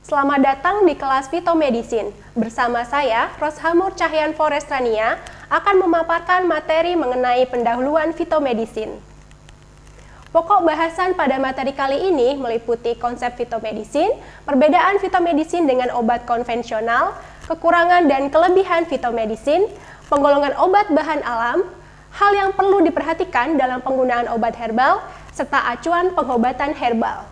Selamat datang di kelas Fitomedicine. Bersama saya, Roshamur Cahyan Forestrania, akan memaparkan materi mengenai pendahuluan fitomedicine. Pokok bahasan pada materi kali ini meliputi konsep fitomedicine, perbedaan fitomedicine dengan obat konvensional, kekurangan dan kelebihan fitomedicine, penggolongan obat bahan alam, hal yang perlu diperhatikan dalam penggunaan obat herbal, serta acuan pengobatan herbal.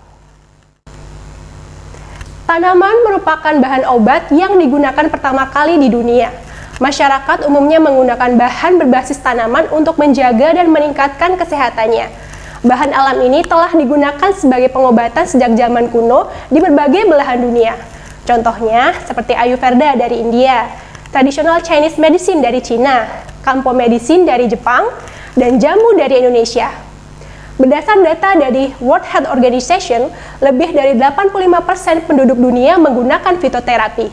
Tanaman merupakan bahan obat yang digunakan pertama kali di dunia. Masyarakat umumnya menggunakan bahan berbasis tanaman untuk menjaga dan meningkatkan kesehatannya. Bahan alam ini telah digunakan sebagai pengobatan sejak zaman kuno di berbagai belahan dunia. Contohnya seperti Ayurveda dari India, traditional Chinese medicine dari Cina, Kampo medicine dari Jepang, dan jamu dari Indonesia. Berdasar data dari World Health Organization, lebih dari 85% penduduk dunia menggunakan fitoterapi.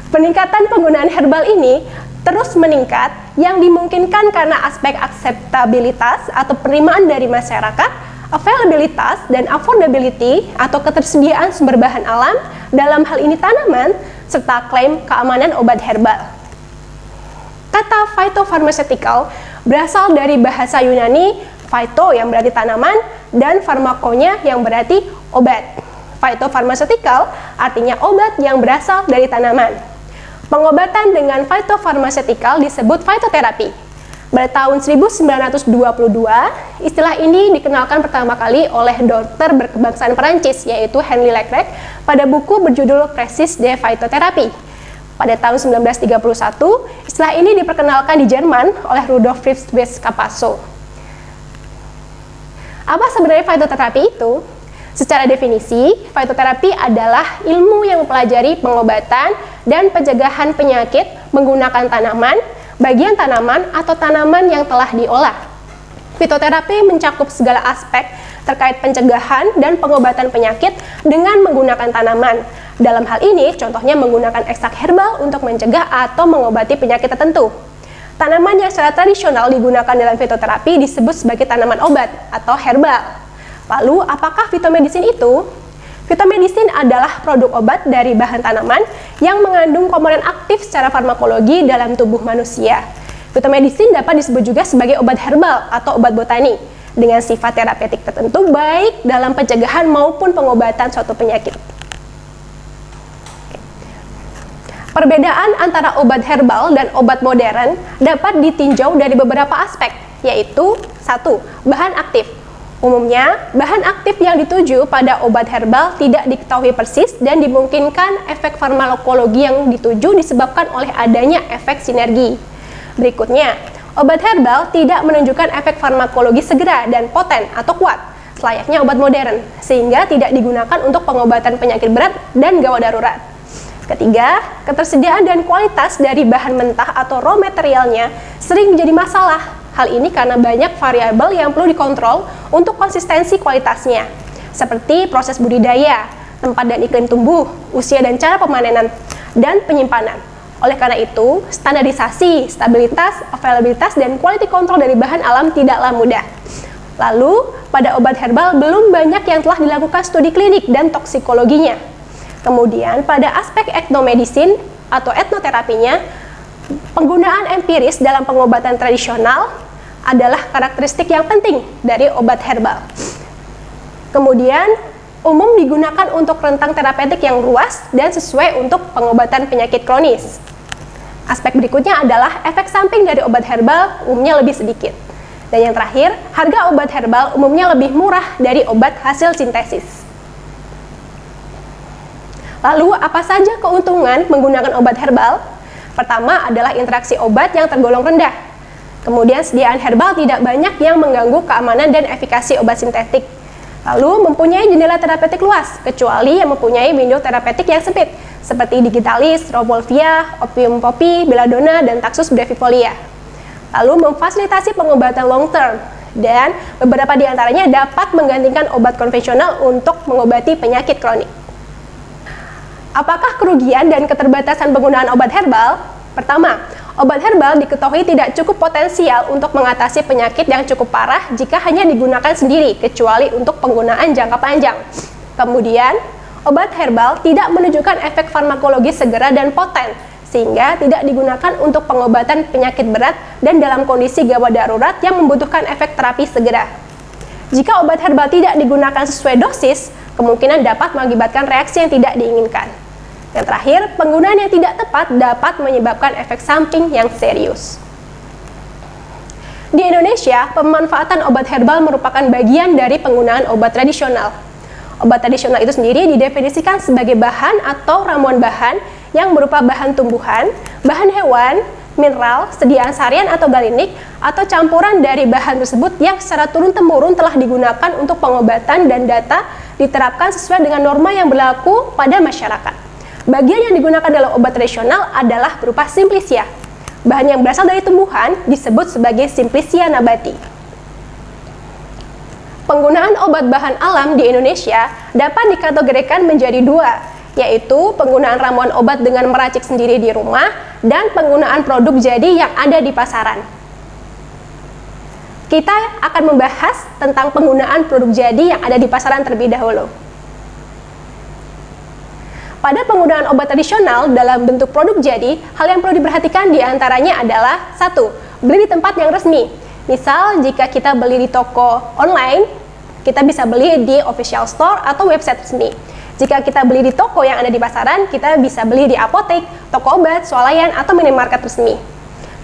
Peningkatan penggunaan herbal ini terus meningkat yang dimungkinkan karena aspek akseptabilitas atau penerimaan dari masyarakat, availabilitas dan affordability atau ketersediaan sumber bahan alam, dalam hal ini tanaman, serta klaim keamanan obat herbal. Kata phytopharmaceutical berasal dari bahasa Yunani phyto yang berarti tanaman dan farmakonya yang berarti obat. Phytopharmaceutical artinya obat yang berasal dari tanaman. Pengobatan dengan phytopharmaceutical disebut fitoterapi. Pada tahun 1922, istilah ini dikenalkan pertama kali oleh dokter berkebangsaan Perancis yaitu Henri Leclerc pada buku berjudul Précis de Phytothérapie. Pada tahun 1931, istilah ini diperkenalkan di Jerman oleh Rudolf Fritz Capasso. Apa sebenarnya fitoterapi itu? Secara definisi, fitoterapi adalah ilmu yang mempelajari pengobatan dan pencegahan penyakit menggunakan tanaman, bagian tanaman, atau tanaman yang telah diolah. Fitoterapi mencakup segala aspek terkait pencegahan dan pengobatan penyakit dengan menggunakan tanaman. Dalam hal ini, contohnya menggunakan ekstrak herbal untuk mencegah atau mengobati penyakit tertentu. Tanaman yang secara tradisional digunakan dalam fitoterapi disebut sebagai tanaman obat atau herbal. Lalu, apakah fitomedicine itu? Fitomedicine adalah produk obat dari bahan tanaman yang mengandung komponen aktif secara farmakologi dalam tubuh manusia. Fitomedicine dapat disebut juga sebagai obat herbal atau obat botani dengan sifat terapeutik tertentu baik dalam pencegahan maupun pengobatan suatu penyakit. Perbedaan antara obat herbal dan obat modern dapat ditinjau dari beberapa aspek, yaitu 1. Bahan aktif. Umumnya, bahan aktif yang dituju pada obat herbal tidak diketahui persis dan dimungkinkan efek farmakologi yang dituju disebabkan oleh adanya efek sinergi. Berikutnya, obat herbal tidak menunjukkan efek farmakologi segera dan poten atau kuat, selayaknya obat modern, sehingga tidak digunakan untuk pengobatan penyakit berat dan gawat darurat. Ketiga, ketersediaan dan kualitas dari bahan mentah atau raw materialnya sering menjadi masalah. Hal ini karena banyak variabel yang perlu dikontrol untuk konsistensi kualitasnya, seperti proses budidaya, tempat dan iklim tumbuh, usia dan cara pemanenan, dan penyimpanan. Oleh karena itu, standarisasi, stabilitas, availabilitas, dan quality control dari bahan alam tidaklah mudah. Lalu, pada obat herbal belum banyak yang telah dilakukan studi klinik dan toksikologinya. Kemudian, pada aspek etnomedicine atau etnoterapinya, penggunaan empiris dalam pengobatan tradisional adalah karakteristik yang penting dari obat herbal. Kemudian, umum digunakan untuk rentang terapeutik yang luas dan sesuai untuk pengobatan penyakit kronis. Aspek berikutnya adalah efek samping dari obat herbal umumnya lebih sedikit. Dan yang terakhir, harga obat herbal umumnya lebih murah dari obat hasil sintesis. Lalu, apa saja keuntungan menggunakan obat herbal? Pertama adalah interaksi obat yang tergolong rendah. Kemudian, sediaan herbal tidak banyak yang mengganggu keamanan dan efikasi obat sintetik. Lalu, mempunyai jendela terapeutik luas, kecuali yang mempunyai window terapeutik yang sempit, seperti Digitalis, Rauwolfia, Opium poppy, Belladonna, dan Taxus brevifolia. Lalu, memfasilitasi pengobatan long term, dan beberapa di antaranya dapat menggantikan obat konvensional untuk mengobati penyakit kronik. Apakah kerugian dan keterbatasan penggunaan obat herbal? Pertama, obat herbal diketahui tidak cukup potensial untuk mengatasi penyakit yang cukup parah jika hanya digunakan sendiri, kecuali untuk penggunaan jangka panjang. Kemudian, Obat herbal tidak menunjukkan efek farmakologis segera dan poten, sehingga tidak digunakan untuk pengobatan penyakit berat dan dalam kondisi gawat darurat yang membutuhkan efek terapi segera. Jika obat herbal tidak digunakan sesuai dosis, kemungkinan dapat mengakibatkan reaksi yang tidak diinginkan. Yang terakhir, penggunaan yang tidak tepat dapat menyebabkan efek samping yang serius. Di Indonesia, pemanfaatan obat herbal merupakan bagian dari penggunaan obat tradisional. Obat tradisional itu sendiri didefinisikan sebagai bahan atau ramuan bahan yang berupa bahan tumbuhan, bahan hewan, mineral, sediaan sarian atau galinik, atau campuran dari bahan tersebut yang secara turun-temurun telah digunakan untuk pengobatan dan data diterapkan sesuai dengan norma yang berlaku pada masyarakat. Bagian yang digunakan dalam obat tradisional adalah berupa simplisia. Bahan yang berasal dari tumbuhan disebut sebagai simplisia nabati. Penggunaan obat bahan alam di Indonesia dapat dikategorikan menjadi dua, yaitu penggunaan ramuan obat dengan meracik sendiri di rumah dan penggunaan produk jadi yang ada di pasaran. Kita akan membahas tentang penggunaan produk jadi yang ada di pasaran terlebih dahulu. Pada penggunaan obat tradisional dalam bentuk produk jadi, hal yang perlu diperhatikan diantaranya adalah 1. Beli di tempat yang resmi. Misal, jika kita beli di toko online, kita bisa beli di official store atau website resmi. Jika kita beli di toko yang ada di pasaran, kita bisa beli di apotek, toko obat, swalayan, atau minimarket resmi.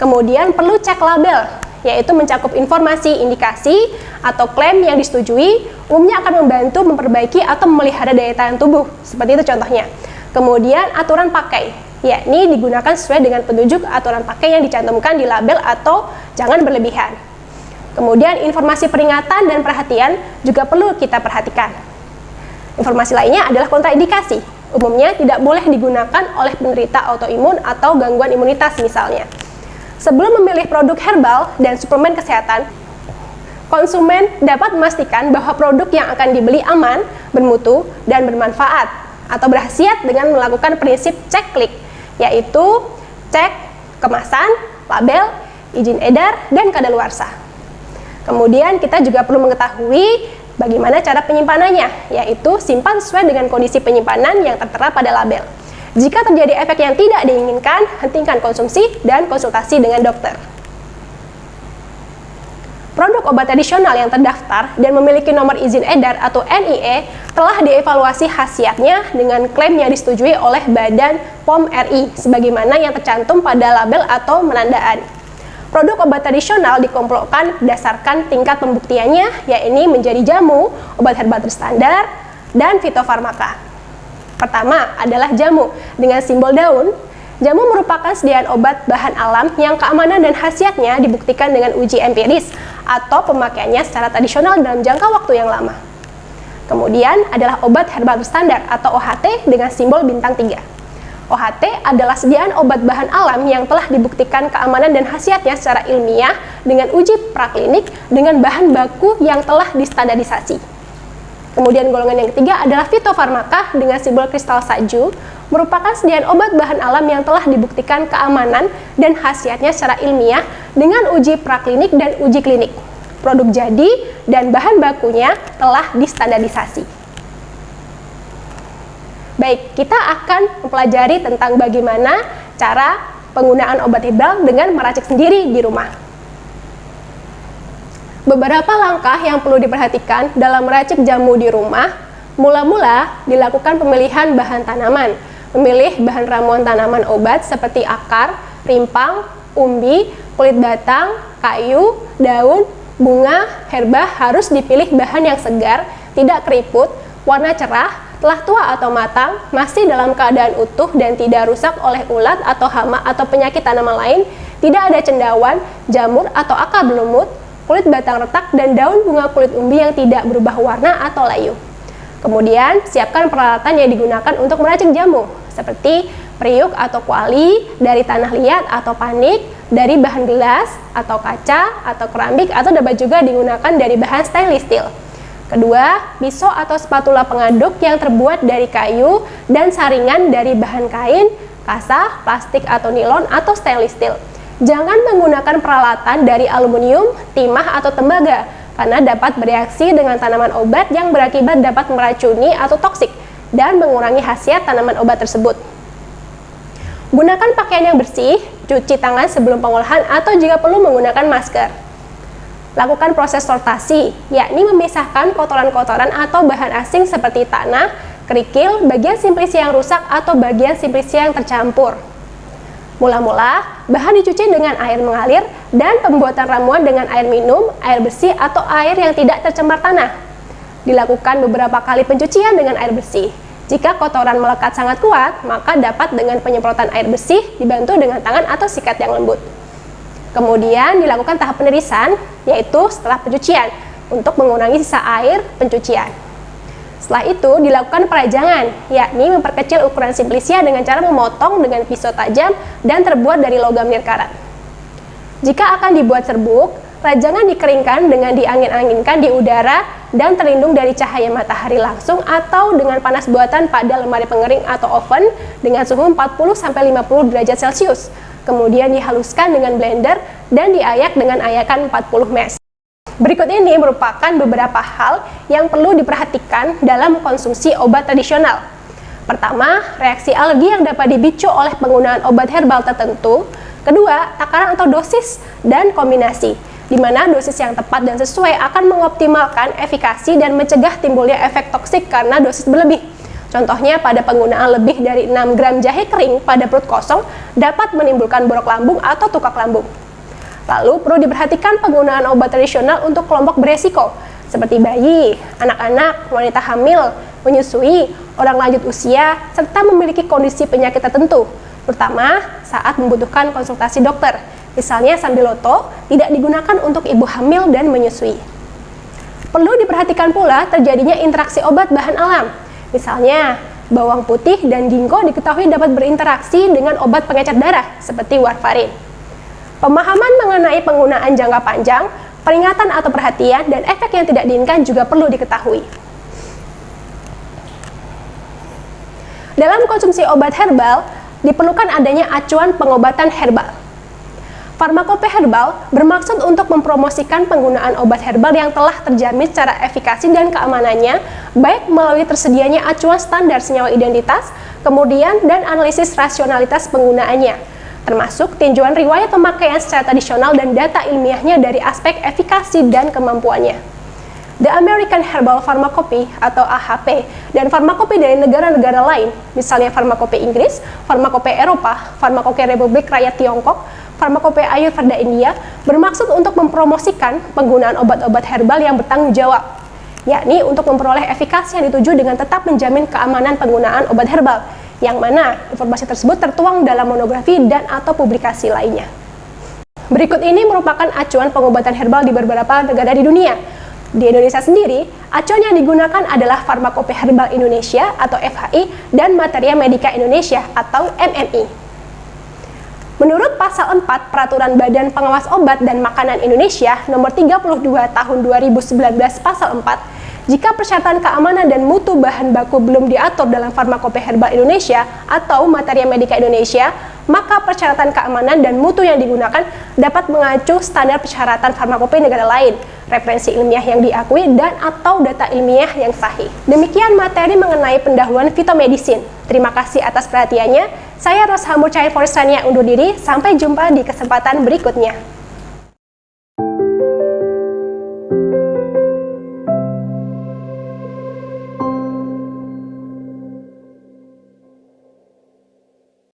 Kemudian perlu cek label, yaitu mencakup informasi, indikasi, atau klaim yang disetujui, umumnya akan membantu memperbaiki atau memelihara daya tahan tubuh, seperti itu contohnya. Kemudian aturan pakai, yakni digunakan sesuai dengan petunjuk aturan pakai yang dicantumkan di label atau jangan berlebihan. Kemudian informasi peringatan dan perhatian juga perlu kita perhatikan. Informasi lainnya adalah kontraindikasi, umumnya tidak boleh digunakan oleh penderita autoimun atau gangguan imunitas misalnya. Sebelum memilih produk herbal dan suplemen kesehatan, konsumen dapat memastikan bahwa produk yang akan dibeli aman, bermutu, dan bermanfaat, atau berkhasiat dengan melakukan prinsip cek klik, yaitu cek kemasan, label, izin edar, dan kadaluarsa. Kemudian kita juga perlu mengetahui bagaimana cara penyimpanannya, yaitu simpan sesuai dengan kondisi penyimpanan yang tertera pada label. Jika terjadi efek yang tidak diinginkan, hentikan konsumsi dan konsultasi dengan dokter. Produk obat tradisional yang terdaftar dan memiliki nomor izin edar atau NIE telah dievaluasi khasiatnya dengan klaim yang disetujui oleh Badan POM RI sebagaimana yang tercantum pada label atau penandaan. Produk obat tradisional dikelompokkan berdasarkan tingkat pembuktiannya, yakni menjadi jamu, obat herbal terstandar, dan fitofarmaka. Pertama adalah jamu dengan simbol daun. Jamu merupakan sediaan obat bahan alam yang keamanan dan khasiatnya dibuktikan dengan uji empiris atau pemakaiannya secara tradisional dalam jangka waktu yang lama. Kemudian adalah obat herbal terstandar atau OHT dengan simbol bintang 3. OHT adalah sediaan obat bahan alam yang telah dibuktikan keamanan dan khasiatnya secara ilmiah dengan uji praklinik dengan bahan baku yang telah distandarisasi. Kemudian golongan yang ketiga adalah fitofarmaka dengan simbol kristal salju, merupakan sediaan obat bahan alam yang telah dibuktikan keamanan dan khasiatnya secara ilmiah dengan uji praklinik dan uji klinik. Produk jadi dan bahan bakunya telah distandarisasi. Baik, kita akan mempelajari tentang bagaimana cara penggunaan obat herbal dengan meracik sendiri di rumah. Beberapa langkah yang perlu diperhatikan dalam meracik jamu di rumah. Mula-mula dilakukan pemilihan bahan tanaman. Memilih bahan ramuan tanaman obat seperti akar, rimpang, umbi, kulit batang, kayu, daun, bunga, herba harus dipilih bahan yang segar, tidak keriput, warna cerah, telah tua atau matang, masih dalam keadaan utuh dan tidak rusak oleh ulat atau hama atau penyakit tanaman lain, tidak ada cendawan, jamur atau akar berlumut, kulit batang retak, dan daun bunga kulit umbi yang tidak berubah warna atau layu. Kemudian, siapkan peralatan yang digunakan untuk meracik jamu, seperti periuk atau kuali, dari tanah liat atau panik, dari bahan gelas atau kaca atau keramik, atau dapat juga digunakan dari bahan stainless steel. Kedua, pisau atau spatula pengaduk yang terbuat dari kayu dan saringan dari bahan kain, kasa, plastik atau nilon atau stainless steel. Jangan menggunakan peralatan dari aluminium, timah atau tembaga, karena dapat bereaksi dengan tanaman obat yang berakibat dapat meracuni atau toksik. dan mengurangi khasiat tanaman obat tersebut. Gunakan pakaian yang bersih, cuci tangan sebelum pengolahan atau jika perlu menggunakan masker. Lakukan proses sortasi, yakni memisahkan kotoran-kotoran atau bahan asing seperti tanah, kerikil, bagian simplisia yang rusak atau bagian simplisia yang tercampur. Mula-mula, bahan dicuci dengan air mengalir dan pembuatan ramuan dengan air minum, air bersih atau air yang tidak tercemar tanah. Dilakukan beberapa kali pencucian dengan air bersih. Jika kotoran melekat sangat kuat, maka dapat dengan penyemprotan air bersih dibantu dengan tangan atau sikat yang lembut. Kemudian dilakukan tahap penirisan, yaitu setelah pencucian, untuk mengurangi sisa air pencucian. Setelah itu dilakukan perajangan, yakni memperkecil ukuran simplisia dengan cara memotong dengan pisau tajam dan terbuat dari logam nirkarat. Jika akan dibuat serbuk, rajangan dikeringkan dengan diangin-anginkan di udara dan terlindung dari cahaya matahari langsung atau dengan panas buatan pada lemari pengering atau oven dengan suhu 40-50 derajat Celcius. Kemudian dihaluskan dengan blender dan diayak dengan ayakan 40 mesh. Berikut ini merupakan beberapa hal yang perlu diperhatikan dalam konsumsi obat tradisional. Pertama, reaksi alergi yang dapat dipicu oleh penggunaan obat herbal tertentu. Kedua, takaran atau dosis dan kombinasi, di mana dosis yang tepat dan sesuai akan mengoptimalkan efikasi dan mencegah timbulnya efek toksik karena dosis berlebih. Contohnya pada penggunaan lebih dari 6 gram jahe kering pada perut kosong dapat menimbulkan borok lambung atau tukak lambung. Lalu perlu diperhatikan penggunaan obat tradisional untuk kelompok beresiko seperti bayi, anak-anak, wanita hamil, menyusui, orang lanjut usia, serta memiliki kondisi penyakit tertentu, terutama saat membutuhkan konsultasi dokter. Misalnya sambiloto tidak digunakan untuk ibu hamil dan menyusui. Perlu diperhatikan pula terjadinya interaksi obat bahan alam. Misalnya, bawang putih dan ginkgo diketahui dapat berinteraksi dengan obat pengecer darah seperti warfarin. Pemahaman mengenai penggunaan jangka panjang, peringatan atau perhatian, dan efek yang tidak diinginkan juga perlu diketahui. Dalam konsumsi obat herbal, diperlukan adanya acuan pengobatan herbal. Farmakope herbal bermaksud untuk mempromosikan penggunaan obat herbal yang telah terjamin secara efikasi dan keamanannya, baik melalui tersedianya acuan standar senyawa identitas, kemudian dan analisis rasionalitas penggunaannya, termasuk tinjauan riwayat pemakaian secara tradisional dan data ilmiahnya dari aspek efikasi dan kemampuannya. The American Herbal Pharmacopoeia atau AHP dan farmakope dari negara-negara lain, misalnya farmakope Inggris, farmakope Eropa, farmakope Republik Rakyat Tiongkok, farmakope Ayurveda India, bermaksud untuk mempromosikan penggunaan obat-obat herbal yang bertanggung jawab, yakni untuk memperoleh efikasi yang dituju dengan tetap menjamin keamanan penggunaan obat herbal, yang mana informasi tersebut tertuang dalam monografi dan atau publikasi lainnya. Berikut ini merupakan acuan pengobatan herbal di beberapa negara di dunia. Di Indonesia sendiri, acuan yang digunakan adalah Farmakope Herbal Indonesia atau FHI dan Materia Medica Indonesia atau MMI. Menurut Pasal 4 Peraturan Badan Pengawas Obat dan Makanan Indonesia Nomor 32 Tahun 2019 Pasal 4, jika persyaratan keamanan dan mutu bahan baku belum diatur dalam Farmakope Herbal Indonesia atau Materia Medica Indonesia, maka persyaratan keamanan dan mutu yang digunakan dapat mengacu standar persyaratan farmakope negara lain, referensi ilmiah yang diakui dan atau data ilmiah yang sahih. Demikian materi mengenai pendahuluan fitomedicine. Terima kasih atas perhatiannya. Saya Ros Hambur Cair Forestania undur diri. Sampai jumpa di kesempatan berikutnya.